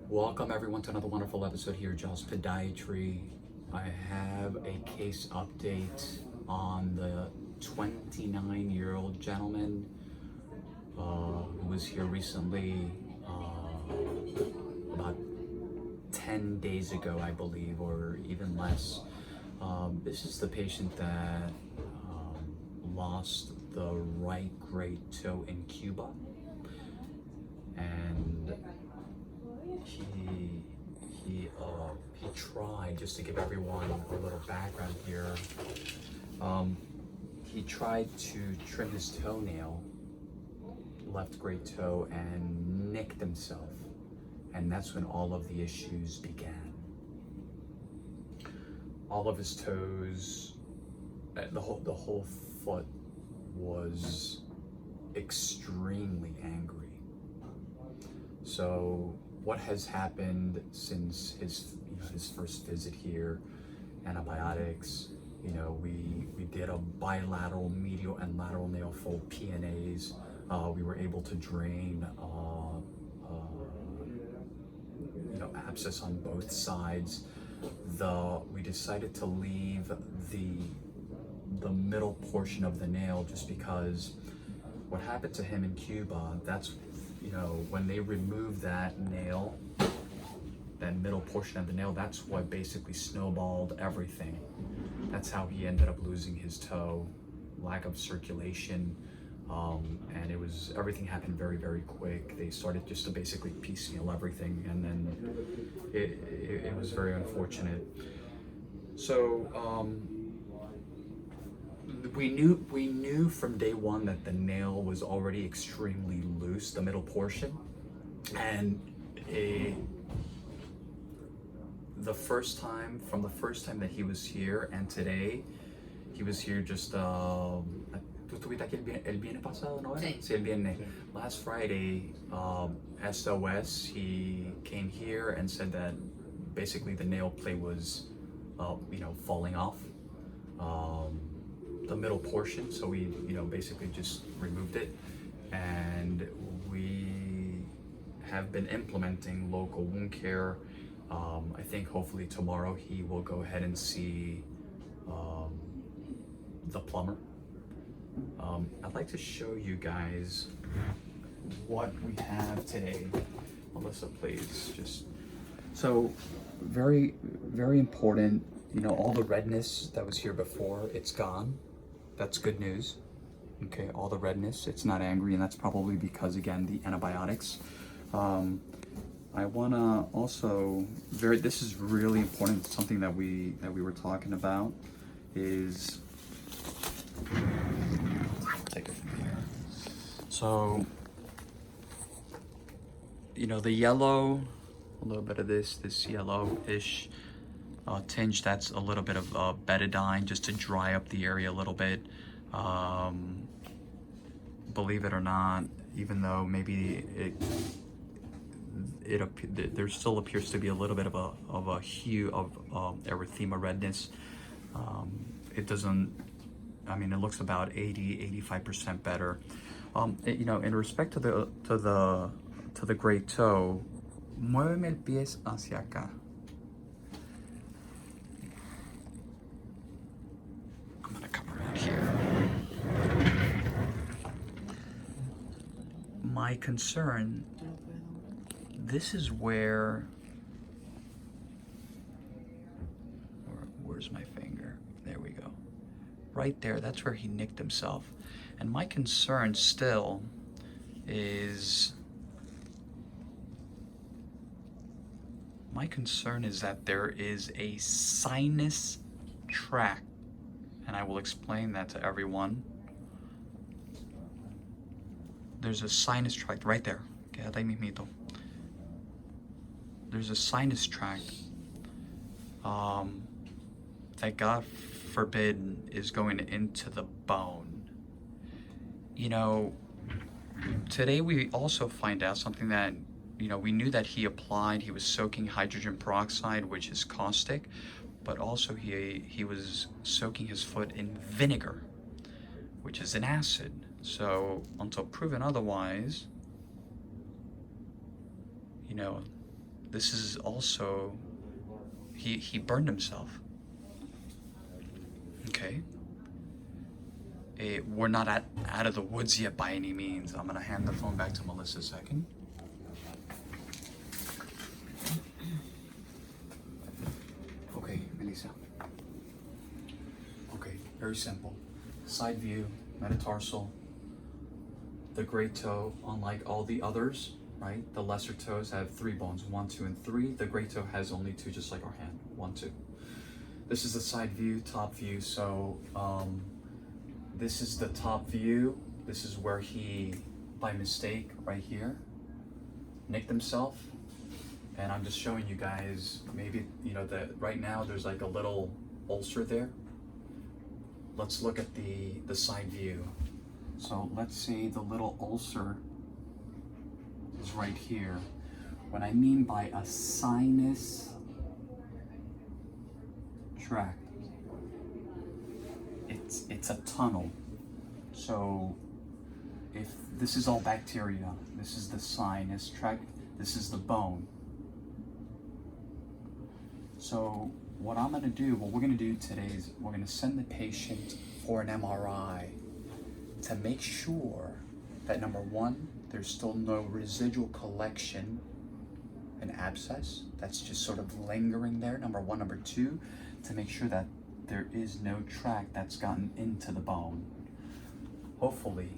Welcome everyone to another wonderful episode here, Just Podiatry. I have a case update on the 29-year-old gentleman who was here recently, about 10 days ago, I believe, or even less. This is the patient that lost the right great toe in Cuba, and he tried, just to give everyone a little background here, he tried to trim his toenail, left great toe, and nicked himself, and that's when all of the issues began. All of his toes, the whole foot was extremely angry. So what has happened since his first visit here? Antibiotics. We did a bilateral medial and lateral nail fold PNAs. We were able to drain abscess on both sides. We decided to leave the middle portion of the nail, just because what happened to him in Cuba, that's when they removed that nail, that middle portion of the nail, that's what basically snowballed everything. That's how he ended up losing his toe, lack of circulation, and everything happened very, very quick. They started just to basically piecemeal everything, and then it was very unfortunate. So we knew from day one that the nail was already extremely loose, the middle portion, and the first time that he was here and today, he was here just tú estuviste aquí el viernes pasado, ¿no? Sí, el viernes. Last Friday, SOS, he came here and said that basically the nail plate was falling off the middle portion, so we basically just removed it, and we have been implementing local wound care. I think hopefully tomorrow he will go ahead and see the plumber. I'd like to show you guys what we have today. Melissa, please, so very, very important. All the redness that was here before, it's gone. That's good news. Okay, all the redness, it's not angry, and that's probably because, again, the antibiotics. I wanna also, this is really important, something that we were talking about is, take it from here. So, the yellow, a little bit of this yellowish tinge, that's a little bit of betadine, just to dry up the area a little bit. Believe it or not, even though maybe there still appears to be a little bit of a hue of erythema redness. It doesn't, it looks about 85% better. In respect to the great toe, muéveme el pies hacia acá. I'm gonna come around here. My concern, this is where's my finger? There we go. Right there, that's where he nicked himself. And my concern still is, that there is a sinus tract, and I will explain that to everyone. There's a sinus tract right there. Quédate ahí mismito. There's a sinus tract that, God forbid, is going into the bone. Today we also find out something that, we knew that he was soaking hydrogen peroxide, which is caustic, but also he was soaking his foot in vinegar, which is an acid. So until proven otherwise, this is also, he burned himself. Okay. We're not out of the woods yet by any means. I'm gonna hand the phone back to Melissa a second. Okay, Melissa. Okay, very simple. Side view, metatarsal. The great toe, unlike all the others, right? The lesser toes have 3 bones, 1, 2, and 3. The great toe has only 2, just like our hand, 1, 2. This is the side view, top view. So this is the top view. This is where he, by mistake, right here, nicked himself. And I'm just showing you guys, maybe, you know, that right now there's like a little ulcer there. Let's look at the side view. So let's say the little ulcer is right here. What I mean by a sinus tract, it's a tunnel. So if this is all bacteria, this is the sinus tract, this is the bone. So what we're gonna do today is we're gonna send the patient for an MRI to make sure that, number 1, there's still no residual collection, an abscess that's just sort of lingering there, number 1. Number 2, to make sure that there is no tract that's gotten into the bone. Hopefully,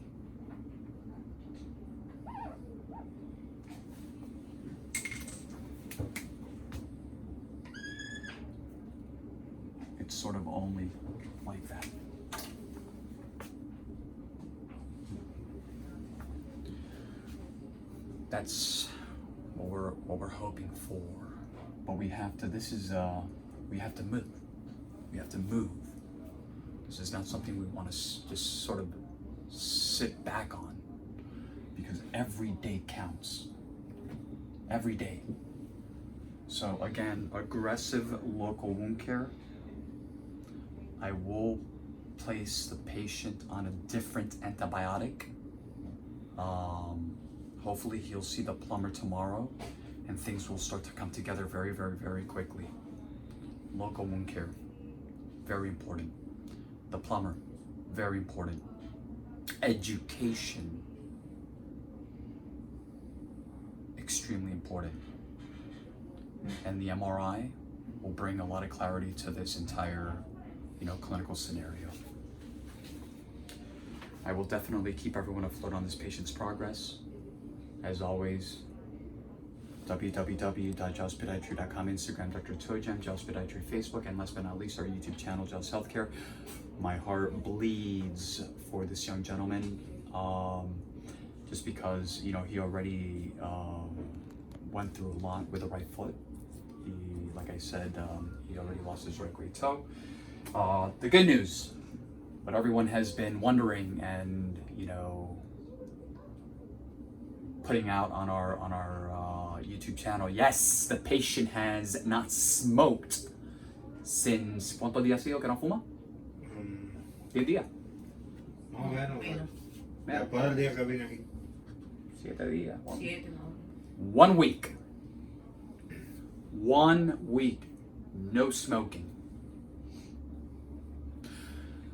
it's sort of only like that. That's what we're hoping for. But we have to, we have to move. We have to move. This is not something we want to just sort of sit back on, because every day counts. Every day. So again, aggressive local wound care. I will place the patient on a different antibiotic. Hopefully he'll see the plumber tomorrow and things will start to come together very, very, very quickly. Local wound care, very important. The plumber, very important. Education, extremely important. And the MRI will bring a lot of clarity to this entire, clinical scenario. I will definitely keep everyone afloat on this patient's progress. As always, www.gelspodiatry.com, Instagram, Dr. Tojam, Gels Podiatry, Facebook, and last but not least, our YouTube channel, Gels Healthcare. My heart bleeds for this young gentleman, just because, he already went through a lot with the right foot. He, like I said, he already lost his right great toe. The good news, what everyone has been wondering and, putting out on our YouTube channel, yes, the patient has not smoked since, ¿cuántos días ha sido que no fuma? 10 días. Más o menos. Después del día que vine aquí. 7 días. 7, no. 1 week. 1 week. No smoking.